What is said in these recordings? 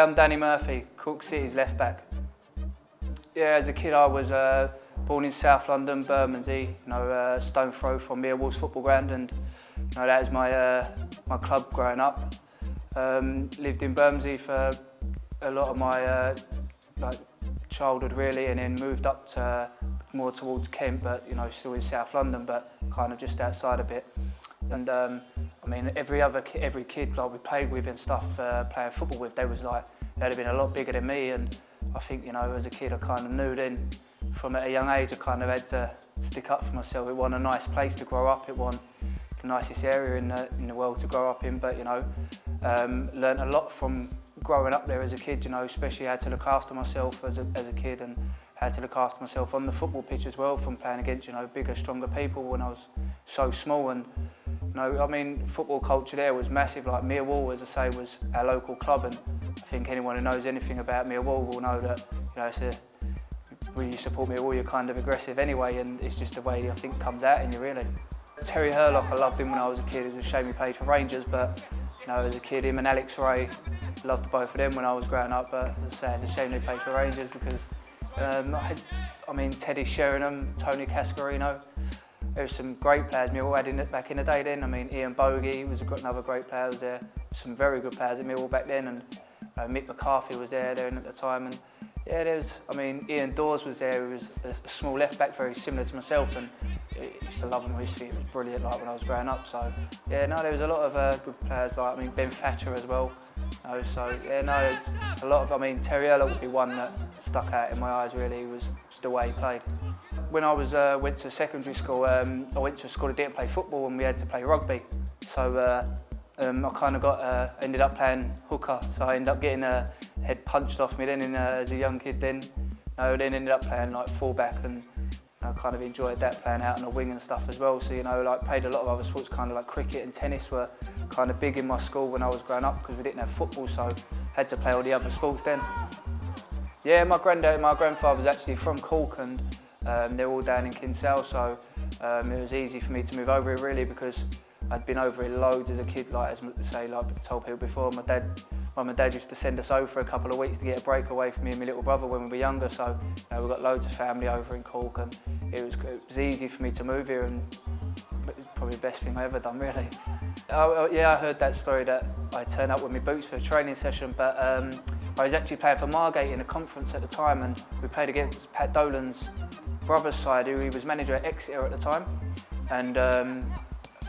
Hi, I'm Danny Murphy, Cork City's left back. Yeah, as a kid I was born in South London, Bermondsey, stone throw from Millwall's football ground, and that was my club growing up. Lived in Bermondsey for a lot of my childhood really, and then moved up to more towards Kent, but still in South London, but kind of just outside a bit. And every kid we played with and stuff, playing football with, they'd have been a lot bigger than me, and I think as a kid I kind of knew then from at a young age I kind of had to stick up for myself. It wasn't a nice place to grow up, it wasn't the nicest area in the world to grow up in, but learned a lot from growing up there as a kid, especially how to look after myself as a kid, and how to look after myself on the football pitch as well, from playing against bigger, stronger people when I was so small. And football culture there was massive. Like Millwall, as I say, was our local club, and I think anyone who knows anything about Millwall will know that when you support Millwall, you're kind of aggressive anyway, and it's just the way I think comes out in you really. Terry Hurlock, I loved him when I was a kid. It was a shame he played for Rangers, but as a kid, him and Alex Ray, loved both of them when I was growing up. But as I say, it's a shame they played for Rangers because Teddy Sheringham, Tony Cascarino. There were some great players Millwall had back in the day then. Ian Bogey was another great player. Was there some very good players at Millwall back then, and Mick McCarthy was there at the time. And yeah, Ian Dawes was there. He was a small left back, very similar to myself, and I used to love him. It was brilliant, when I was growing up. So yeah, there was a lot of good players Ben Thatcher as well. There's a lot of. Terry Hurlock would be one that stuck out in my eyes really. It was just the way he played. When I went to secondary school, I went to a school that didn't play football, and we had to play rugby. So I kind of ended up playing hooker. So I ended up getting a head punched off me then as a young kid. Then ended up playing fullback, and I kind of enjoyed that, playing out on the wing and stuff as well. So played a lot of other sports, kind of like cricket and tennis were kind of big in my school when I was growing up because we didn't have football, so had to play all the other sports then. Yeah, my grandfather's actually from Cork, and they're all down in Kinsale, so it was easy for me to move over here really because I'd been over here loads as a kid, like I told people before. Mum and Dad used to send us over for a couple of weeks to get a break away from me and my little brother when we were younger, so we've got loads of family over in Cork, and it was easy for me to move here, and it's probably the best thing I've ever done really. I heard that story that I turned up with my boots for a training session, but I was actually playing for Margate in a conference at the time, and we played against Pat Dolan's brother's side, who he was manager at Exeter at the time, and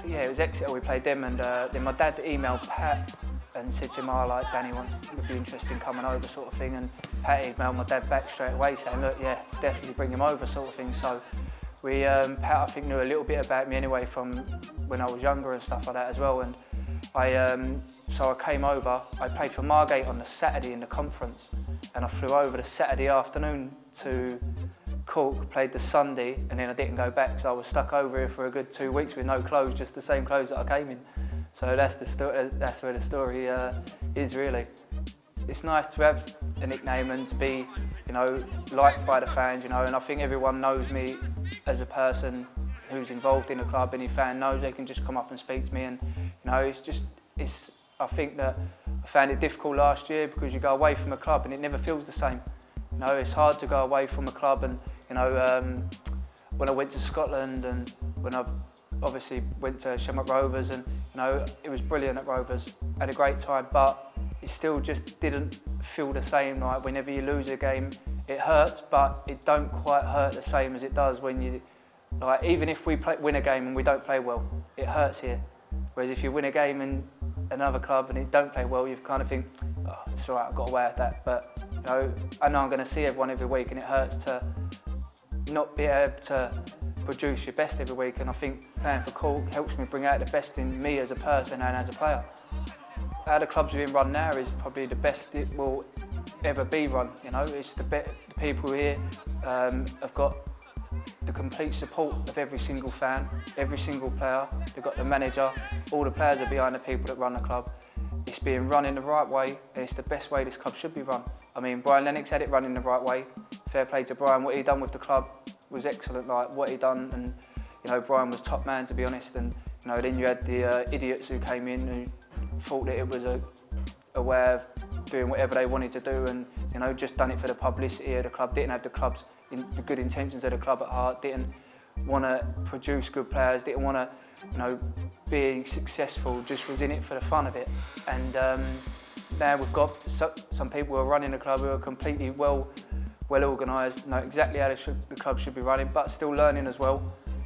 it was Exeter, we played them, and then my dad emailed Pat and said to him, Danny would be interested in coming over sort of thing, and Pat emailed my dad back straight away saying, look, yeah, definitely bring him over sort of thing. So Pat I think knew a little bit about me anyway from when I was younger and stuff like that as well, and so I came over. I played for Margate on the Saturday in the conference, and I flew over the Saturday afternoon to Cork, played the Sunday, and then I didn't go back, so I was stuck over here for a good 2 weeks with no clothes, just the same clothes that I came in. So that's where the story is really. It's nice to have a nickname and to be, liked by the fans, and I think everyone knows me as a person who's involved in the club. Any fan knows they can just come up and speak to me, and I think that I found it difficult last year because you go away from a club and it never feels the same. It's hard to go away from a club, and when I went to Scotland and when I've obviously went to Shamrock Rovers, and it was brilliant at Rovers, had a great time, but it still just didn't feel the same. Like whenever you lose a game, it hurts, but it don't quite hurt the same as it does when you, even if we win a game and we don't play well, it hurts here. Whereas if you win a game in another club and it don't play well, you kind of think, oh, it's all right, I've got away with that. But I know I'm going to see everyone every week, and it hurts to not be able to produce your best every week. And I think playing for Cork helps me bring out the best in me as a person and as a player. How the club's being run now is probably the best it will ever be run. It's the people here have got the complete support of every single fan, every single player. They've got the manager, all the players are behind the people that run the club. It's being run in the right way, and it's the best way this club should be run. Brian Lennox had it run in the right way. Fair play to Brian. What he done with the club was excellent. What he done, and Brian was top man, to be honest. And then you had the idiots who came in who thought that it was a way of doing whatever they wanted to do, and you know, just done it for the publicity of the club. Didn't have the club's the good intentions of the club at heart. Didn't want to produce good players. Didn't want to, you know, be successful. Just was in it for the fun of it. And now we've got some people who are running the club who are completely well organised, know exactly how the club should be running, but still learning as well.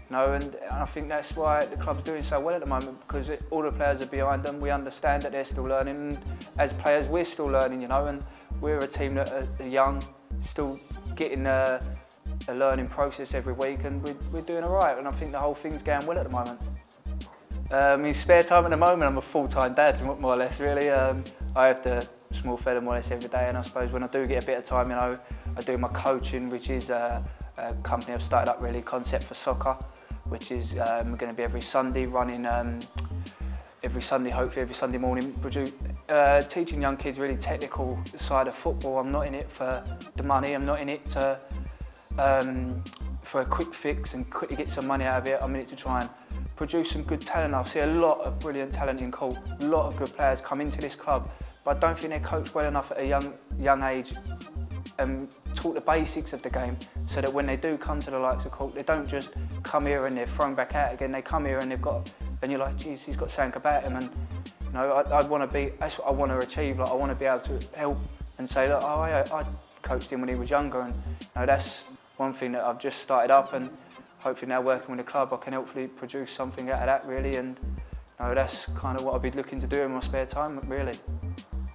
You know, and I think that's why the club's doing so well at the moment, because all the players are behind them. We understand that they're still learning, and as players we're still learning, you know, and we're a team that are young, still getting a learning process every week, and we're doing all right, and I think the whole thing's going well at the moment. In spare time at the moment, I'm a full-time dad, more or less, really. I have the small fella more or less every day, and I suppose when I do get a bit of time, you know, I do my coaching, which is a company I've started up, really, Concept for Soccer, which is going to be every Sunday, running every Sunday, hopefully every Sunday morning, teaching young kids really technical side of football. I'm not in it for the money, I'm not in it for a quick fix and quickly get some money out of it. I'm in it to try and produce some good talent. I see a lot of brilliant talent in Cork, a lot of good players come into this club, but I don't think they're coached well enough at a young age and taught the basics of the game, so that when they do come to the likes of Cork, they don't just come here and they're thrown back out again. They come here and and you're like, geez, he's got something about him. And you know, I'd want to be. That's what I want to achieve. Like, I want to be able to help and say, look, oh, I coached him when he was younger, and you know, that's one thing that I've just started up, and hopefully now working with the club, I can hopefully produce something out of that, really. And you know, that's kind of what I'll be looking to do in my spare time, really.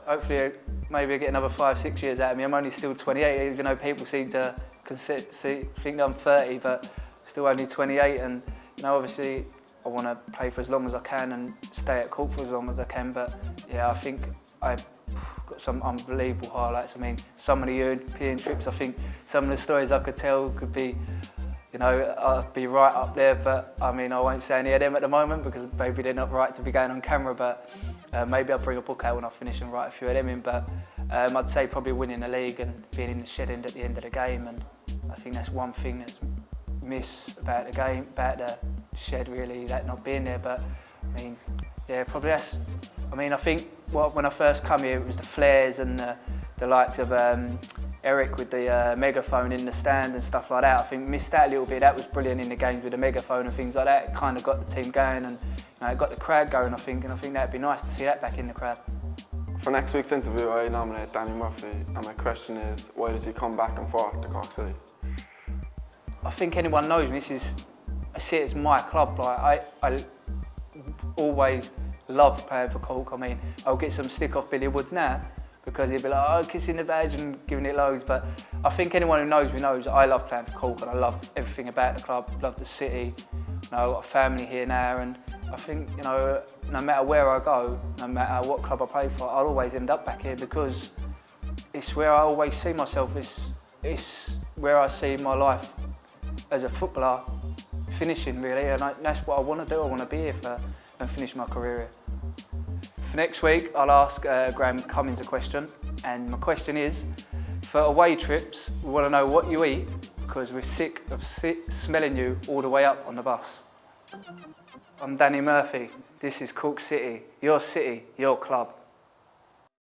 Hopefully, maybe I get another 5-6 years out of me. I'm only still 28, even though people seem to think that I'm 30, but still only 28. And you know, obviously, I want to play for as long as I can and stay at Cork for as long as I can. But yeah, I think I've got some unbelievable highlights. I mean, some of the European trips, I think some of the stories I could tell could be, you know, I'd be right up there, but I mean, I won't say any of them at the moment because maybe they're not right to be going on camera, but maybe I'll bring a book out when I finish and write a few of them in. But I'd say probably winning the league and being in the shed end at the end of the game, and I think that's one thing that's missed about the game, about the shed, really, that not being there. But I mean, yeah, probably that's, I mean, I think when I first come here, it was the flares and the likes of Eric with the megaphone in the stand and stuff like that. I think missed that a little bit. That was brilliant in the games with the megaphone and things like that. It kind of got the team going, and you know, it got the crowd going, I think, and I think that'd be nice to see that back in the crowd. For next week's interview, I nominate Danny Murphy, and my question is, why does he come back and forth to Cork City? I think anyone knows me. I see it as my club. Like, I always loved playing for Cork. I mean, I'll get some stick off Billy Woods now, because he'd be like, oh, kissing the badge and giving it loads. But I think anyone who knows me knows I love playing for Cork, and I love everything about the club, love the city. You know, I've got a family here now, and I think, you know, no matter where I go, no matter what club I play for, I'll always end up back here, because it's where I always see myself. It's where I see my life as a footballer finishing, really, and that's what I want to do. I want to be here and finish my career here. For next week, I'll ask Graham Cummins a question, and my question is, for away trips, we want to know what you eat, because we're sick of smelling you all the way up on the bus. I'm Danny Murphy. This is Cork City, your club.